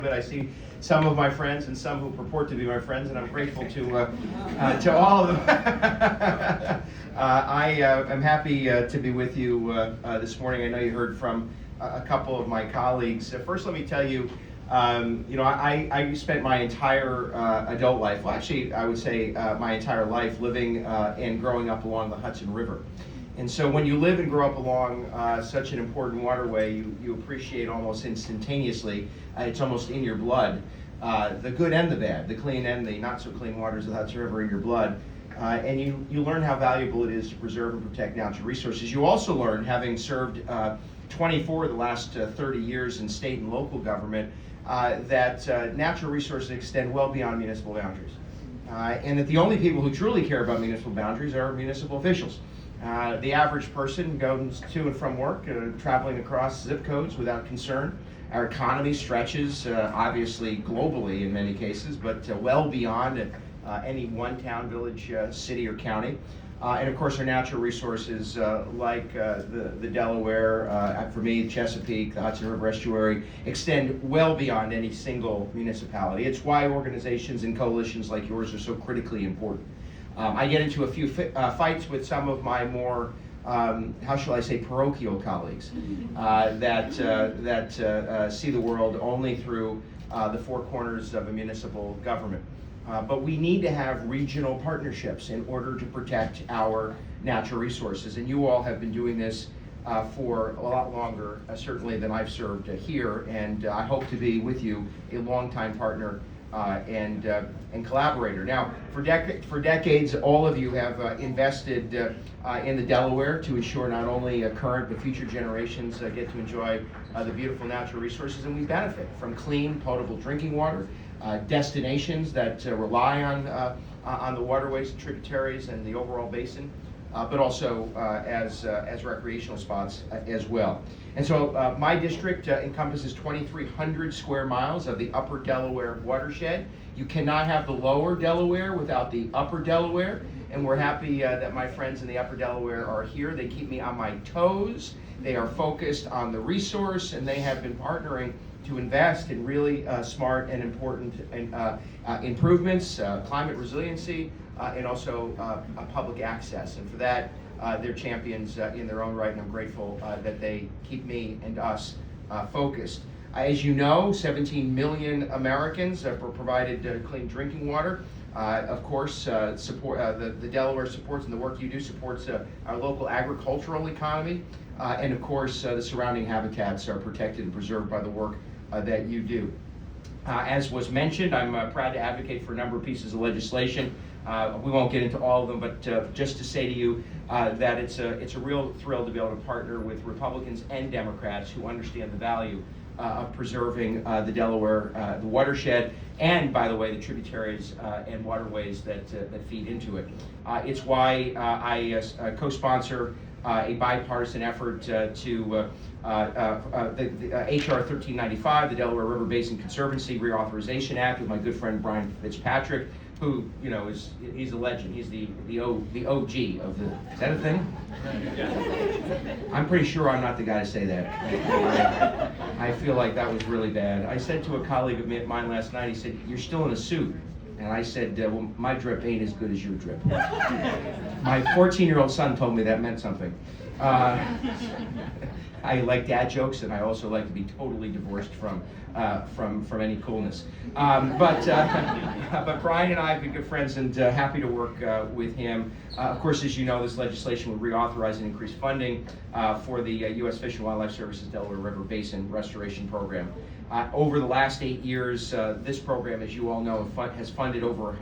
But I see some of my friends and some who purport to be my friends, and I'm grateful to all of them. I am happy to be with you this morning. I know you heard from a couple of my colleagues. First, let me tell you, I spent my entire adult life, well, actually, I would say my entire life living and growing up along the Hudson River. And so when you live and grow up along such an important waterway, you appreciate almost instantaneously, it's almost in your blood, the good and the bad, the clean and the not so clean waters of the Hudson River in your blood. And you learn how valuable it is to preserve and protect natural resources. You also learn, having served 24 of the last 30 years in state and local government, that natural resources extend well beyond municipal boundaries. And that the only people who truly care about municipal boundaries are municipal officials. The average person goes to and from work, traveling across zip codes without concern. Our economy stretches, obviously globally in many cases, but well beyond any one town, village, city, or county. And of course, our natural resources like the Delaware, for me, Chesapeake, the Hudson River Estuary, extend well beyond any single municipality. It's why organizations and coalitions like yours are so critically important. I get into a few fights with some of my more, how shall I say, parochial colleagues that see the world only through the four corners of a municipal government. But we need to have regional partnerships in order to protect our natural resources. And you all have been doing this for a lot longer, certainly, than I've served here. And I hope to be with you a longtime partner and collaborator. Now, for decades, all of you have invested in the Delaware to ensure not only current but future generations get to enjoy the beautiful natural resources, and we benefit from clean, potable drinking water, destinations that rely on the waterways and tributaries and the overall basin, but also as recreational spots as well. And so my district encompasses 2,300 square miles of the upper Delaware watershed. You cannot have the lower Delaware without the upper Delaware, and we're happy that my friends in the upper Delaware are here. They keep me on my toes. They are focused on the resource, and they have been partnering to invest in really smart and important improvements, climate resiliency, and also public access. And for that, they're champions in their own right, and I'm grateful that they keep me and us focused. As you know, 17 million Americans were provided clean drinking water. Of course, the Delaware supports, and the work you do supports our local agricultural economy. And of course, the surrounding habitats are protected and preserved by the work that you do. As was mentioned, I'm proud to advocate for a number of pieces of legislation. We won't get into all of them, but just to say to you that it's a real thrill to be able to partner with Republicans and Democrats who understand the value of preserving the Delaware, the watershed, and, by the way, the tributaries and waterways that feed into it. It's why I co-sponsor a bipartisan effort to the HR 1395, the Delaware River Basin Conservancy Reauthorization Act, with my good friend Brian Fitzpatrick, who, he's a legend. He's the OG of the, is that a thing? I'm pretty sure I'm not the guy to say that. I feel like that was really bad. I said to a colleague of mine last night, he said, "You're still in a suit." And I said, well, my drip ain't as good as your drip. My 14-year-old son told me that meant something. I like dad jokes, and I also like to be totally divorced from any coolness. But Brian and I have been good friends, and happy to work with him. Of course, as you know, this legislation would reauthorize and increase funding for the U.S. Fish and Wildlife Service's Delaware River Basin Restoration Program. Over the last 8 years, this program, as you all know, has funded over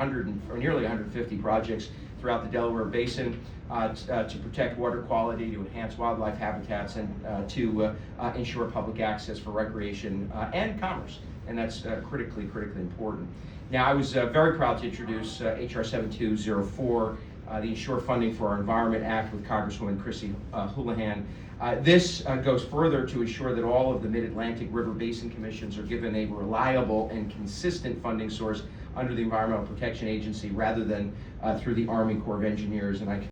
nearly 150 projects throughout the Delaware Basin to protect water quality, to enhance wildlife habitats, and to ensure public access for recreation and commerce. And that's critically important. Now, I was very proud to introduce HR 7204, the Ensure Funding for Our Environment Act, with Congresswoman Chrissy Houlihan. This goes further to ensure that all of the Mid-Atlantic River Basin Commissions are given a reliable and consistent funding source under the Environmental Protection Agency rather than through the Army Corps of Engineers. And I